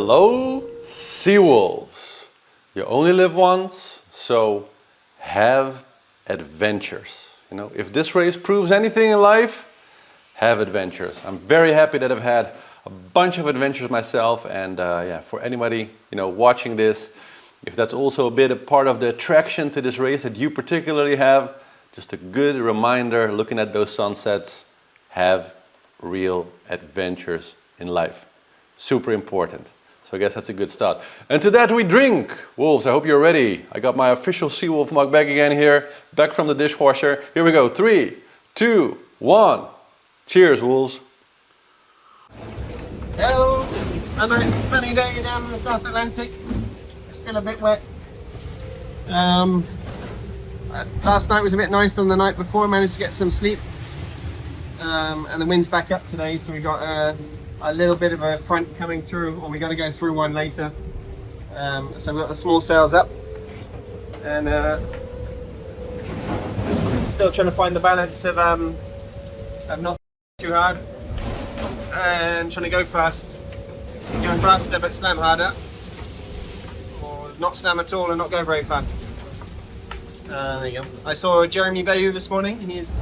Hello, Sea Wolves. You only live once, so have adventures. You know, if this race proves anything in life, have adventures. I'm very happy that I've had a bunch of adventures myself, and yeah, for anybody watching this, if that's also a part of the attraction to this race that you particularly have, just a good reminder, looking at those sunsets, have real adventures in life. Super important. So I guess that's a good start. And to that we drink. Wolves, I hope you're ready. I got my official Sea Wolf mug back again here, back from the dishwasher. Here we go. 3, 2, 1. Cheers, Wolves. Hello. A nice sunny day down in the South Atlantic. It's still a bit wet. Last night was a bit nicer than the night before. I managed to get some sleep. And the wind's back up today, so we got a little bit of a front coming through, or we got to go through one later. So we've got the small sails up, and still trying to find the balance of not too hard and trying to go fast. Going faster but slam harder, or not slam at all and not go very fast. There you go. I saw Jeremy Bayou this morning. He's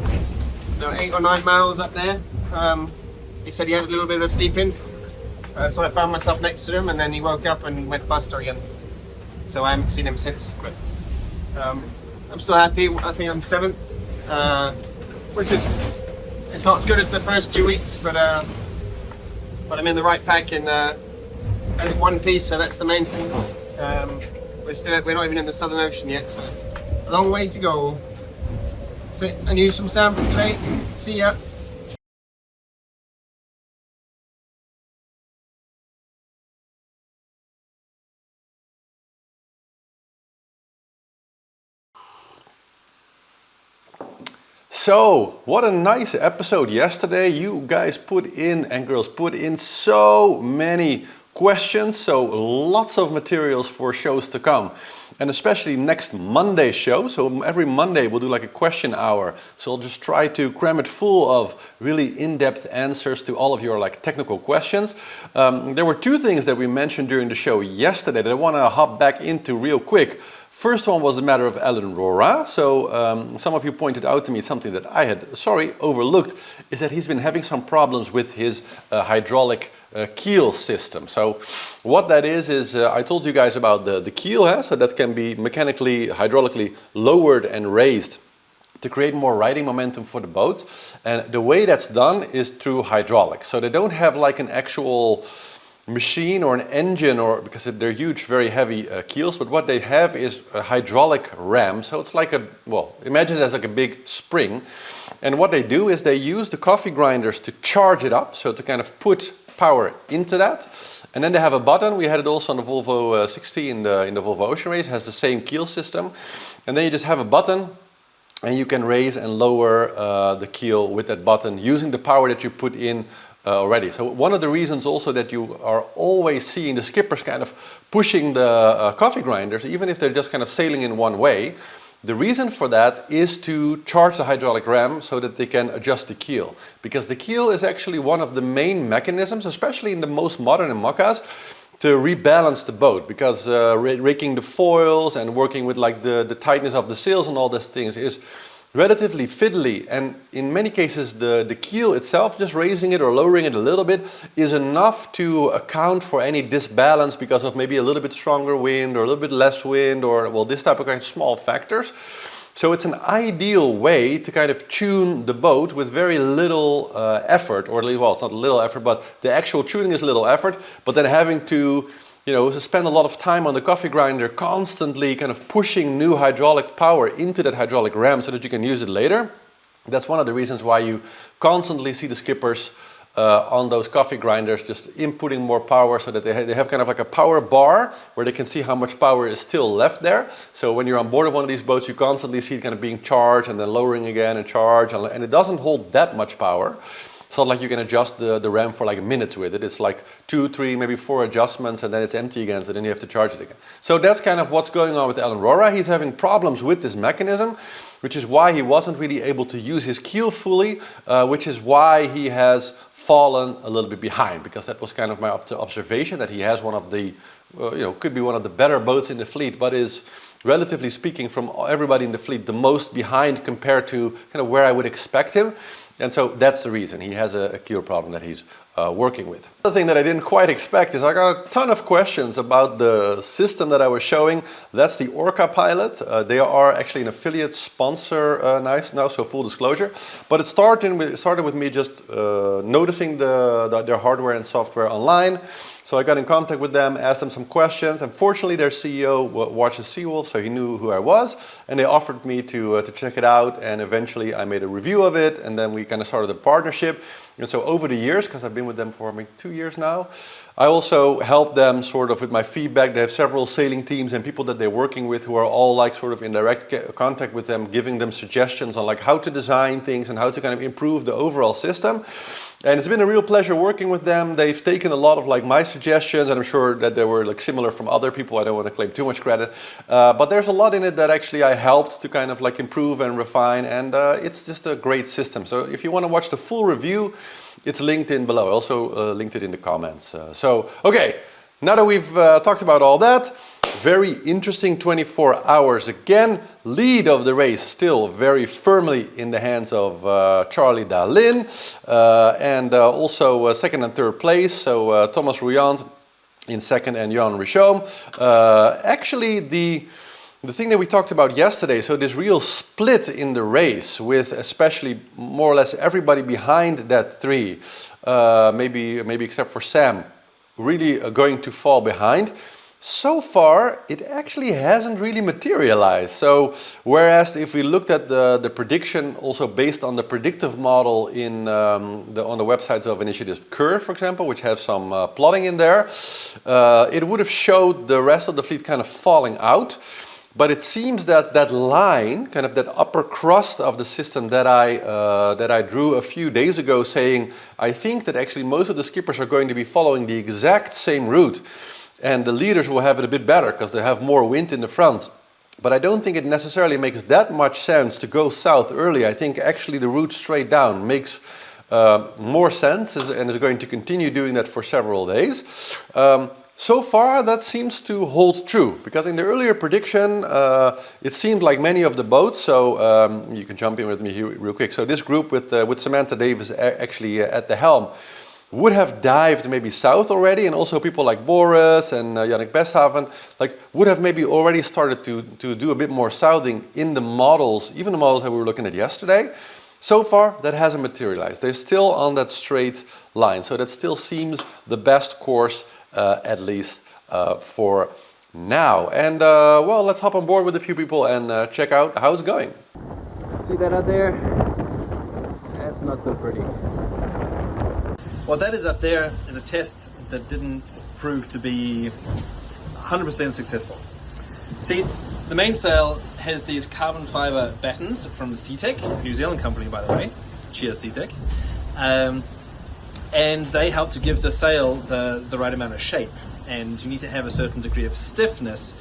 8 or 9 miles up there. He said he had a little bit of a sleep in, so I found myself next to him, and then he woke up and went faster again. So I haven't seen him since, but I'm still happy. I think I'm 7th, which is, it's not as good as the first 2 weeks, but I'm in the right pack in one piece, so that's the main thing. We're not even in the Southern Ocean yet, so it's a long way to go. So, and news from Sam for today. See ya. So, what a nice episode yesterday. You guys put in, and girls put in, so many questions, so lots of materials for shows to come. And especially next Monday's show. So every Monday we'll do like a question hour. So I'll just try to cram it full of really in-depth answers to all of your technical questions. There were 2 things that we mentioned during the show yesterday that I want to hop back into real quick. First one was the matter of Alan Rora. So some of you pointed out to me something that I had, overlooked, is that he's been having some problems with his hydraulic keel system. So what that is I told you guys about the keel, so that can be mechanically, hydraulically lowered and raised to create more riding momentum for the boats. And the way that's done is through hydraulics. So they don't have like an actual machine or an engine, or because they're huge, very heavy keels, but what they have is a hydraulic ram. So it's like imagine it as like a big spring. And what they do is they use the coffee grinders to charge it up, so to kind of put power into that. And then they have a button. We had it also on the Volvo 60 in the Volvo Ocean Race. It has the same keel system. And then you just have a button, and you can raise and lower the keel with that button using the power that you put in already. So one of the reasons also that you are always seeing the skippers kind of pushing the coffee grinders, even if they're just kind of sailing in one way, the reason for that is to charge the hydraulic ram so that they can adjust the keel. Because the keel is actually one of the main mechanisms, especially in the most modern Imocas, to rebalance the boat. Because raking the foils and working with like the tightness of the sails and all these things is relatively fiddly, and in many cases the keel itself, just raising it or lowering it a little bit, is enough to account for any disbalance because of maybe a little bit stronger wind or a little bit less wind, or this type of kind of small factors. So it's an ideal way to kind of tune the boat with very little effort, or at least, well, it's not little effort, but the actual tuning is little effort, but then having to spend a lot of time on the coffee grinder, constantly kind of pushing new hydraulic power into that hydraulic ram so that you can use it later. That's one of the reasons why you constantly see the skippers on those coffee grinders just inputting more power, so that they have kind of like a power bar where they can see how much power is still left there. So when you're on board of one of these boats, you constantly see it kind of being charged and then lowering again and charge, and it doesn't hold that much power. It's not like you can adjust the RAM for like minutes with it. It's like 2, 3, maybe 4 adjustments and then it's empty again, so then you have to charge it again. So that's kind of what's going on with the Aurora. He's having problems with this mechanism, which is why he wasn't really able to use his keel fully, which is why he has fallen a little bit behind, because that was kind of my observation, that he has one of the, could be one of the better boats in the fleet, but is, relatively speaking, from everybody in the fleet, the most behind compared to kind of where I would expect him. And so that's the reason. He has a keel problem that he's working with. Another thing that I didn't quite expect is I got a ton of questions about the system that I was showing. That's the Orca Pilot. They are actually an affiliate sponsor now, so full disclosure. But it started with me just noticing their hardware and software online. So I got in contact with them, asked them some questions. Unfortunately, their CEO watches Sea Wolves, so he knew who I was. And they offered me to check it out. And eventually I made a review of it. And then we kind of started a partnership. And so over the years, because I've been with them for maybe 2 years now, I also help them sort of with my feedback. They have several sailing teams and people that they're working with who are all like sort of in direct contact with them, giving them suggestions on like how to design things and how to kind of improve the overall system. And it's been a real pleasure working with them. They've taken a lot of like my suggestions, and I'm sure that they were like similar from other people. I don't want to claim too much credit, but there's a lot in it that actually I helped to kind of like improve and refine, and it's just a great system. So if you want to watch the full review, it's linked in below. I also linked it in the comments. Okay, now that we've talked about all that, very interesting 24 hours again. Lead of the race still very firmly in the hands of Charlie Dalin, and also second and third place. So Thomas Rouillant in second and Jan Richomme. Actually, the thing that we talked about yesterday, so this real split in the race with especially more or less everybody behind that three, maybe except for Sam, really going to fall behind. So far, it actually hasn't really materialized. So, whereas if we looked at the prediction, also based on the predictive model on the websites of Initiative Curve, for example, which have some plotting in there, it would have showed the rest of the fleet kind of falling out. But it seems that that line, kind of that upper crust of the system that I drew a few days ago, saying I think that actually most of the skippers are going to be following the exact same route. And the leaders will have it a bit better because they have more wind in the front. But I don't think it necessarily makes that much sense to go south early. I think actually the route straight down makes more sense and is going to continue doing that for several days. So far that seems to hold true, because in the earlier prediction it seemed like many of the boats, so you can jump in with me here real quick. So this group with Samantha Davis actually at the helm would have dived maybe south already, and also people like Boris and Yannick Besthaven would have maybe already started to do a bit more southing in the models, even the models that we were looking at yesterday. So far that hasn't materialized. They're still on that straight line, so that still seems the best course, at least for now. And well, let's hop on board with a few people and check out how it's going. See that out there? That's not so pretty. What that is up there is a test that didn't prove to be 100% successful. See, the mainsail has these carbon fiber battens from SeaTech, New Zealand company by the way, cheers SeaTech, and they help to give the sail the right amount of shape, and you need to have a certain degree of stiffness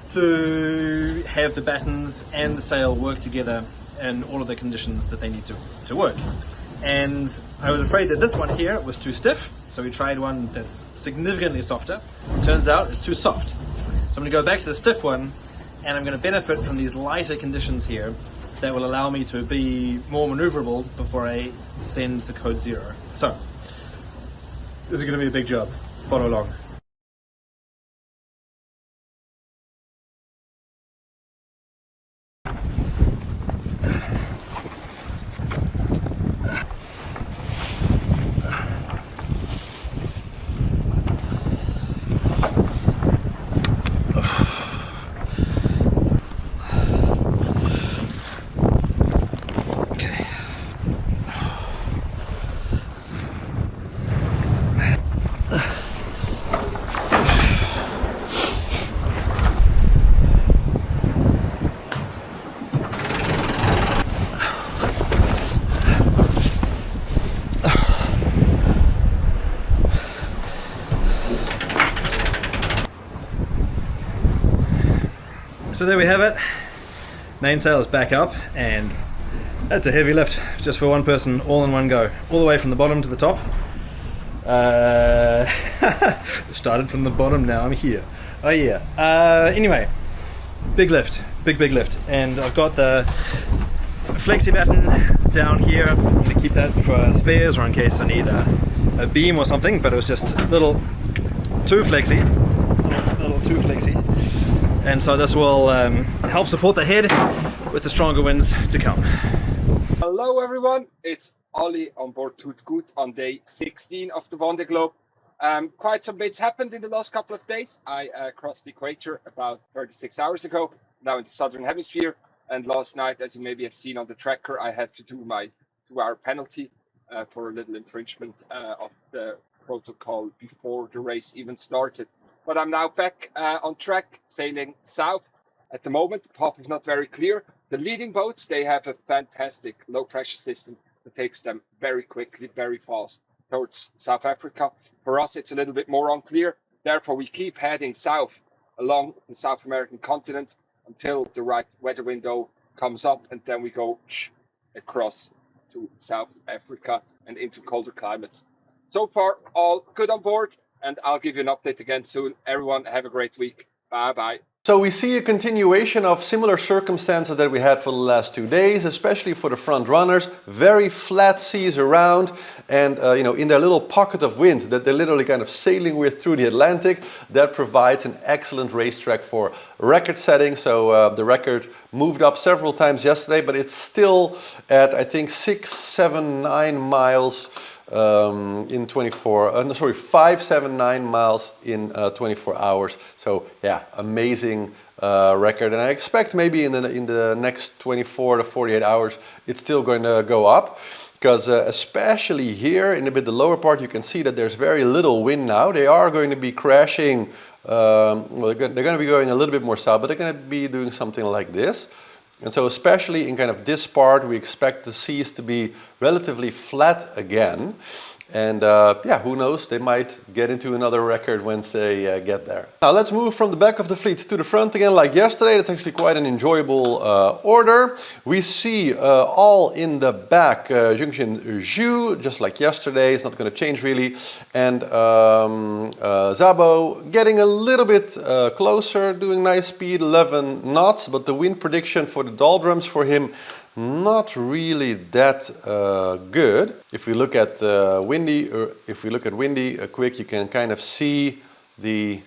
to have the battens and the sail work together in all of the conditions that they need to work. And I was afraid that this one here was too stiff, so we tried one that's significantly softer. It turns out it's too soft. So I'm going to go back to the stiff one, and I'm going to benefit from these lighter conditions here that will allow me to be more maneuverable before I send the code 0. So, this is going to be a big job. Follow along. So there we have it. Mainsail is back up, and that's a heavy lift just for one person, all in one go, all the way from the bottom to the top. Started from the bottom, now I'm here. Oh yeah. Anyway, big lift, big lift, and I've got the flexi button down here. I'm going to keep that for spares or in case I need a beam or something, but it was just a little too flexy, and so this will help support the head with the stronger winds to come. Hello everyone, it's Ollie on board Toot Gut on day 16 of the Vendeeglobe. Quite some bits happened in the last couple of days. I crossed the equator about 36 hours ago, now in the southern hemisphere, and last night, as you maybe have seen on the tracker, I had to do my 2-hour penalty for a little infringement of the protocol before the race even started. But I'm now back on track, sailing south. At the moment, the path is not very clear. The leading boats, they have a fantastic low pressure system that takes them very quickly, very fast towards South Africa. For us, it's a little bit more unclear. Therefore, we keep heading south along the South American continent until the right weather window comes up, and then we go across to South Africa and into colder climates. So far, all good on board, and I'll give you an update again soon. Everyone, have a great week. Bye-bye. So we see a continuation of similar circumstances that we had for the last 2 days, especially for the front runners. Very flat seas around, and in their little pocket of wind that they're literally kind of sailing with through the Atlantic. That provides an excellent racetrack for record setting. So the record moved up several times yesterday, but it's still at I think 6, 7, 9 miles in 579 miles in 24 hours. So yeah, amazing record, and I expect maybe in the next 24 to 48 hours it's still going to go up, because especially here in a bit the lower part you can see that there's very little wind now. They are going to be crashing, well, they're going to be going a little bit more south, but they're going to be doing something like this. And so especially in kind of this part, we expect the seas to be relatively flat again. And yeah, who knows, they might get into another record once they get there. Now let's move from the back of the fleet to the front again like yesterday. That's actually quite an enjoyable order. We see all in the back Junction Ju, just like yesterday. It's not going to change really. And Zabo getting a little bit closer, doing nice speed, 11 knots. But the wind prediction for the doldrums for him, not really that good. If we look at Vendee, quick, you can kind of see the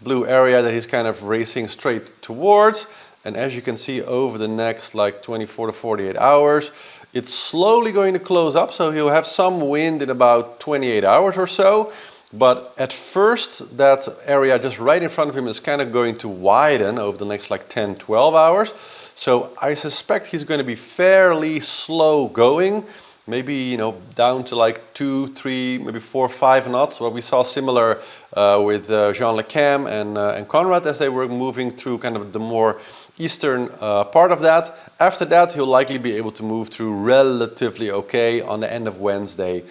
blue area that he's kind of racing straight towards. And as you can see, over the next like 24 to 48 hours, it's slowly going to close up. So he'll have some wind in about 28 hours or so. But at first, that area just right in front of him is kind of going to widen over the next like 10, 12 hours. So I suspect he's going to be fairly slow going, maybe, down to like 2, 3, maybe 4, 5 knots. What we saw similar with Jean Le Cam and Conrad as they were moving through kind of the more eastern part of that. After that, he'll likely be able to move through relatively okay on the end of Wednesday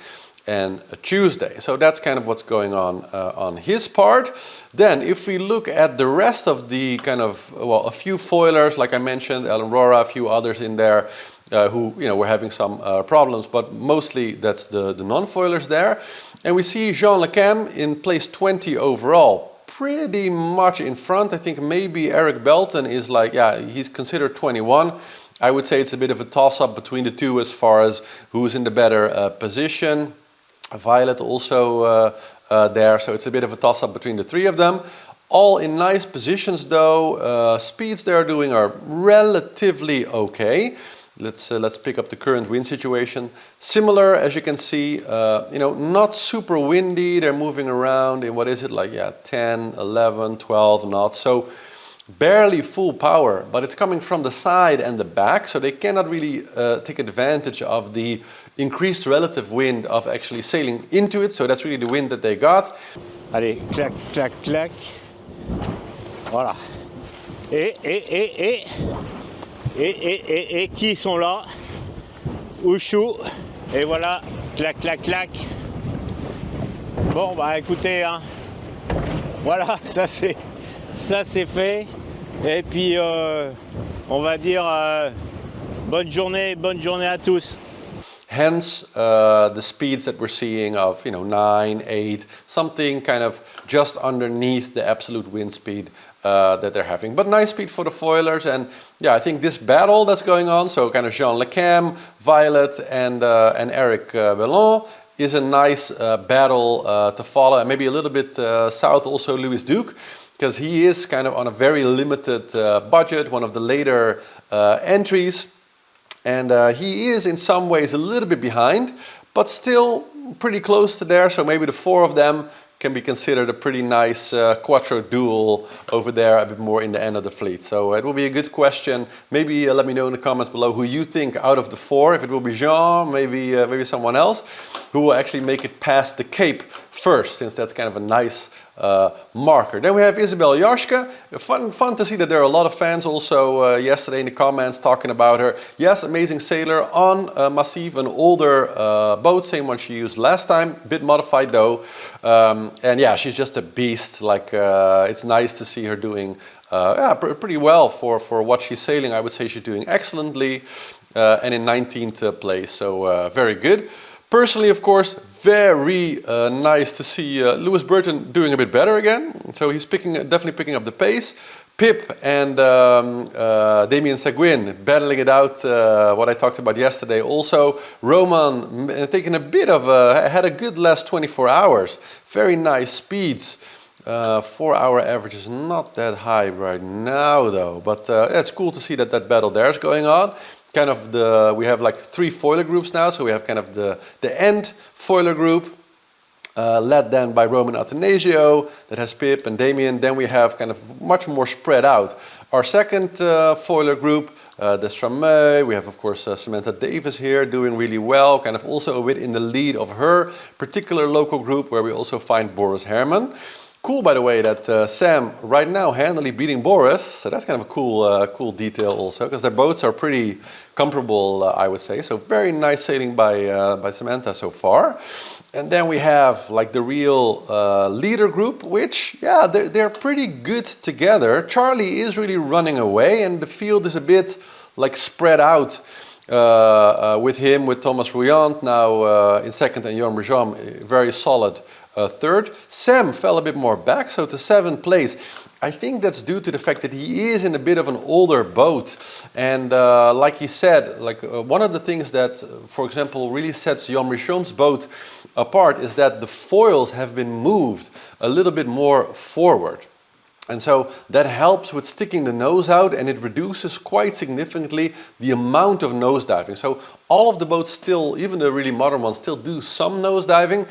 and a Tuesday. So that's kind of what's going on his part. Then if we look at the rest of the kind of, well, a few foilers, like I mentioned, El Aurora, a few others in there who, were having some problems, but mostly that's the non-foilers there. And we see Jean Le Cam in place 20 overall, pretty much in front. I think maybe Eric Belton is like, yeah, he's considered 21. I would say it's a bit of a toss-up between the two as far as who's in the better position. Violet also there, so it's a bit of a toss-up between the three of them. All in nice positions though. Speeds they are doing are relatively okay. Let's pick up the current wind situation. Similar, as you can see, not super windy. They're moving around in, what is it, like, yeah, 10, 11, 12 knots. So barely full power, but it's coming from the side and the back, so they cannot really take advantage of the increased relative wind of actually sailing into it. So that's really the wind that they got. Allez, clac, clac, clac. Voilà. Et qui sont là? Ouchou. Et voilà, clac, clac, clac. Bon, bah écoutez, hein. Voilà, ça c'est fait. Et puis, on va dire bonne journée à tous. Hence the speeds that we're seeing of 9, 8, something kind of just underneath the absolute wind speed that they're having. But nice speed for the foilers, and yeah, I think this battle that's going on, so kind of Jean Le Cam, Violet, and Eric Bellon, is a nice battle to follow, and maybe a little bit south also Louis Duke, because he is kind of on a very limited budget, one of the later entries. And he is in some ways a little bit behind, but still pretty close to there. So maybe the four of them can be considered a pretty nice quattro duel over there, a bit more in the end of the fleet. So it will be a good question. Maybe let me know in the comments below who you think out of the four, if it will be Jean, maybe someone else, who will actually make it past the Cape first, since that's kind of a nice marker. Then we have Isabel Joschke. Fun to see that there are a lot of fans also yesterday in the comments talking about her. Yes, amazing sailor on Massive, an older boat, same one she used last time, a bit modified though. And yeah, she's just a beast. Like it's nice to see her doing pretty well for what she's sailing. I would say she's doing excellently and in 19th place, so very good. Personally, of course, very nice to see Lewis Burton doing a bit better again. So he's definitely picking up the pace. Pip and Damien Seguin battling it out, what I talked about yesterday. Also, Roman taking a bit of had a good last 24 hours. Very nice speeds. 4-hour average is not that high right now though, but it's cool to see that battle there is going on. Kind of we have like 3 foiler groups now, so we have kind of the end foiler group, led then by Roman Athanasio, that has Pip and Damien. Then we have kind of much more spread out. Our second foiler group, the Strameux, we have of course Samantha Davis here doing really well, kind of also a bit in the lead of her particular local group, where we also find Boris Herman. Cool, by the way, that Sam right now handily beating Boris, so that's kind of a cool detail also, because their boats are pretty comparable, I would say. So very nice sailing by Samantha so far. And then we have like the real leader group, which, yeah, they're pretty good together. Charlie is really running away, and the field is a bit like spread out with him, with Thomas Rouillant now in second, and Jan Berjam very solid third. Sam fell a bit more back, so to 7th place. I think that's due to the fact that he is in a bit of an older boat, and like he said, like one of the things that, for example, really sets Jan Berjam's boat apart is that the foils have been moved a little bit more forward. And so that helps with sticking the nose out, and it reduces quite significantly the amount of nose diving. So all of the boats still, even the really modern ones, still do some nose diving.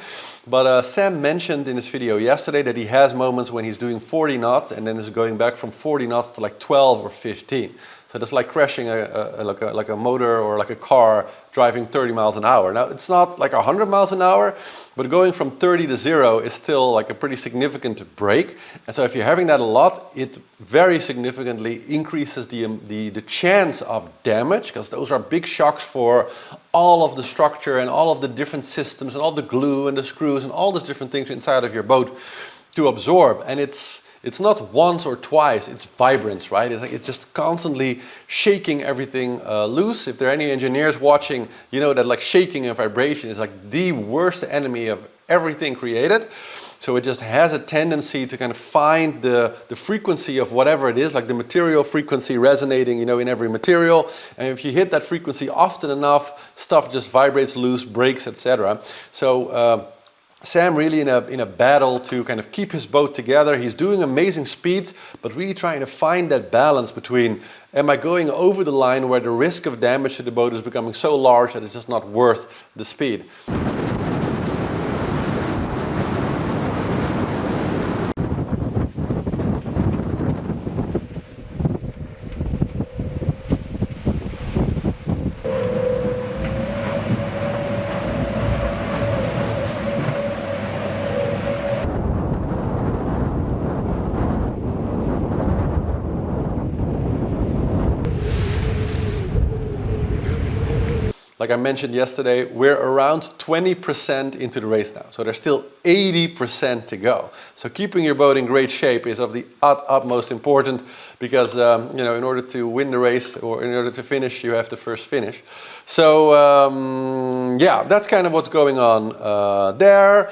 But Sam mentioned in his video yesterday that he has moments when he's doing 40 knots and then is going back from 40 knots to like 12 or 15. So that's like crashing like a motor or like a car driving 30 miles an hour. Now, it's not like 100 miles an hour, but going from 30 to 0 is still like a pretty significant break. And so if you're having that a lot, it very significantly increases the chance of damage, because those are big shocks for all of the structure and all of the different systems and all the glue and the screws and all these different things inside of your boat to absorb. And it's not once or twice, it's vibrance, right? It's like it's just constantly shaking everything loose. If there are any engineers watching, you know that like shaking and vibration is like the worst enemy of everything created. So it just has a tendency to kind of find the frequency of whatever it is, like the material frequency resonating, you know, in every material. And if you hit that frequency often enough, stuff just vibrates loose, breaks, etc. So Sam really in a battle to kind of keep his boat together. He's doing amazing speeds, but really trying to find that balance between, am I going over the line where the risk of damage to the boat is becoming so large that it's just not worth the speed. like I mentioned yesterday, we're around 20% into the race now. So there's still 80% to go. So keeping your boat in great shape is of the utmost important, because you know, in order to win the race or in order to finish, you have to first finish. So yeah, that's kind of what's going on there.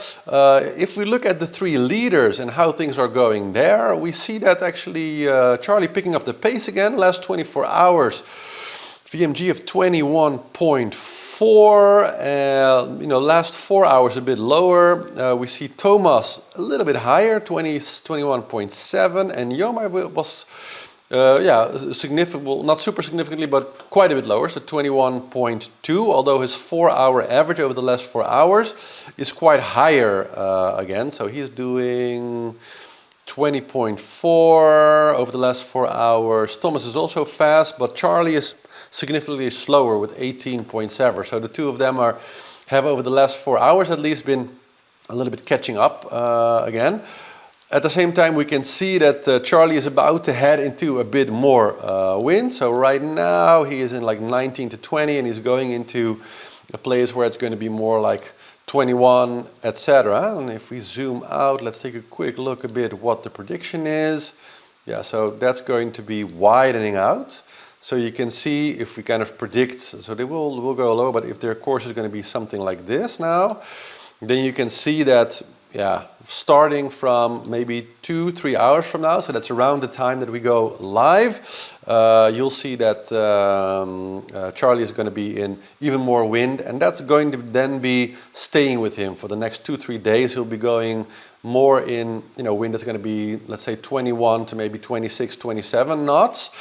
If we look at the 3 leaders and how things are going there, we see that actually Charlie picking up the pace again. Last 24 hours, VMG of 21.4. You know, last 4 hours a bit lower. We see Thomas a little bit higher, 21.7, and Yoma was yeah, significant, well, not super significantly, but quite a bit lower, so 21.2, although his 4-hour average over the last 4 hours is quite higher again. So he's doing 20.4 over the last 4 hours. Thomas is also fast, but Charlie is significantly slower with 18.7. So the two of them have over the last 4 hours at least been a little bit catching up again. At the same time, we can see that Charlie is about to head into a bit more wind. So right now he is in like 19 to 20, and he's going into a place where it's going to be more like 21, etc. And if we zoom out, let's take a quick look a bit what the prediction is. Yeah, so that's going to be widening out. So you can see if we kind of predict, so they will go low, but if their course is going to be something like this now, then you can see that, yeah, starting from maybe 2-3 hours from now, so that's around the time that we go live, you'll see that Charlie is going to be in even more wind, and that's going to then be staying with him for the next 2-3 days. He'll be going more in, you know, wind that's going to be, let's say, 21 to maybe 26, 27 knots.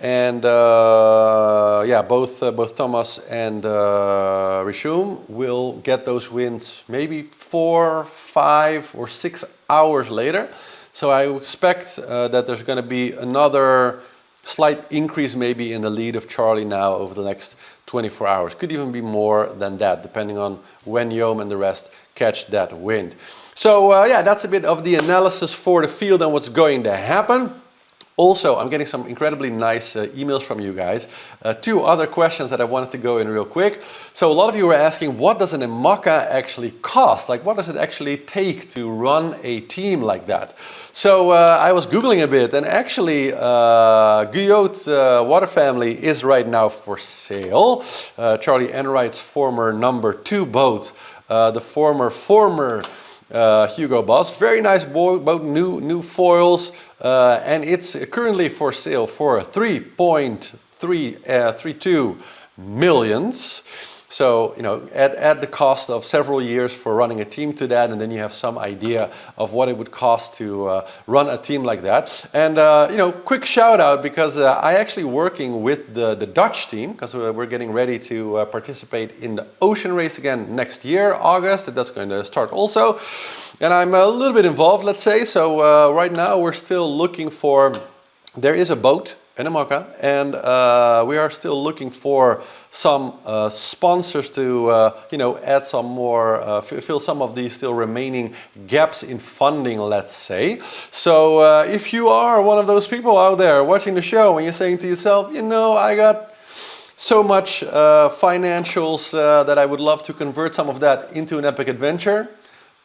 And yeah, both Thomas and Rishum will get those winds maybe 4, 5 or 6 hours later. So I expect that there's going to be another slight increase maybe in the lead of Charlie now over the next 24 hours. Could even be more than that, depending on when Yom and the rest catch that wind. So yeah, that's a bit of the analysis for the field and what's going to happen. Also, I'm getting some incredibly nice emails from you guys. 2 other questions that I wanted to go in real quick. So a lot of you were asking, what does an Imoca actually cost? Like, what does it actually take to run a team like that? So I was Googling a bit, and actually Guyot Water Family is right now for sale. Charlie Enright's former number 2 boat, the former Hugo Boss. Very nice boat, new foils, and it's currently for sale for 3.32 millions. So, you know, add the cost of several years for running a team to that, and then you have some idea of what it would cost to run a team like that. And, you know, quick shout out, because I actually working with the Dutch team, because we're getting ready to participate in the ocean race again next year, August. That's going to start also. And I'm a little bit involved, let's say. So right now we're still looking for, there is a boat, an Imoca, and we are still looking for some sponsors to you know, add some more, fill some of these still remaining gaps in funding, let's say. So if you are one of those people out there watching the show and you're saying to yourself, you know, I got so much financials that I would love to convert some of that into an epic adventure,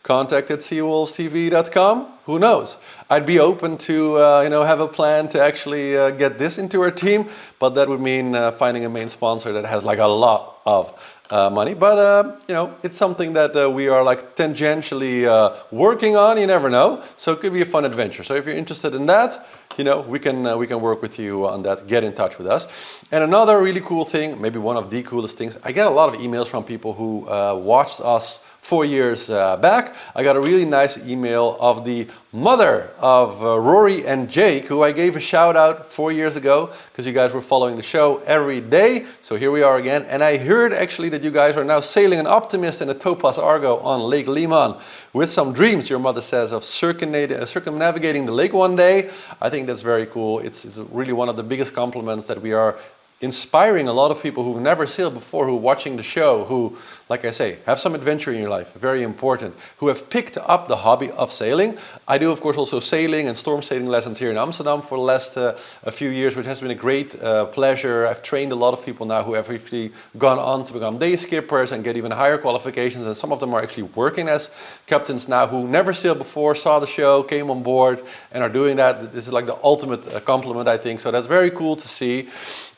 contact at seawolvestv.com. Who knows? I'd be open to you know, have a plan to actually get this into our team, but that would mean finding a main sponsor that has like a lot of money. But you know, it's something that we are like tangentially working on. You never know. So it could be a fun adventure. So if you're interested in that, you know, we can work with you on that. Get in touch with us. And another really cool thing, maybe one of the coolest things, I get a lot of emails from people who watched us 4 years back. I got a really nice email of the mother of Rory and Jake, who I gave a shout out 4 years ago because you guys were following the show every day. So here we are again. And I heard actually that you guys are now sailing an Optimist and a Topaz Argo on Lake Liman with some dreams, your mother says, of circumnavigating the lake one day. I think that's very cool. It's really one of the biggest compliments that we are inspiring a lot of people who've never sailed before, who are watching the show, who, like I say, have some adventure in your life, very important, who have picked up the hobby of sailing. I do, of course, also sailing and storm sailing lessons here in Amsterdam for the last a few years, which has been a great pleasure. I've trained a lot of people now who have actually gone on to become day skippers and get even higher qualifications, and some of them are actually working as captains now who never sailed before, saw the show, came on board, and are doing that. This is like the ultimate compliment, I think, so that's very cool to see.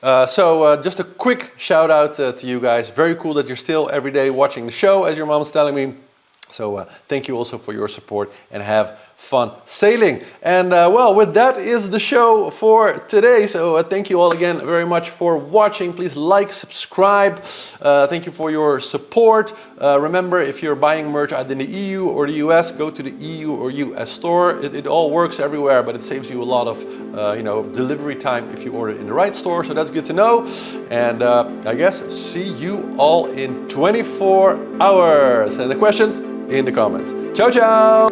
Just a quick shout out to you guys. Very cool that you're still every day watching the show, as your mom's telling me. So thank you also for your support, and have fun sailing. And well, with that is the show for today. So thank you all again very much for watching. Please like, subscribe. Thank you for your support. Remember, if you're buying merch either in the EU or the US, go to the EU or US store. It all works everywhere, but it saves you a lot of delivery time if you order in the right store. So that's good to know. And I guess see you all in 24 hours. And the questions in the comments. Ciao, ciao.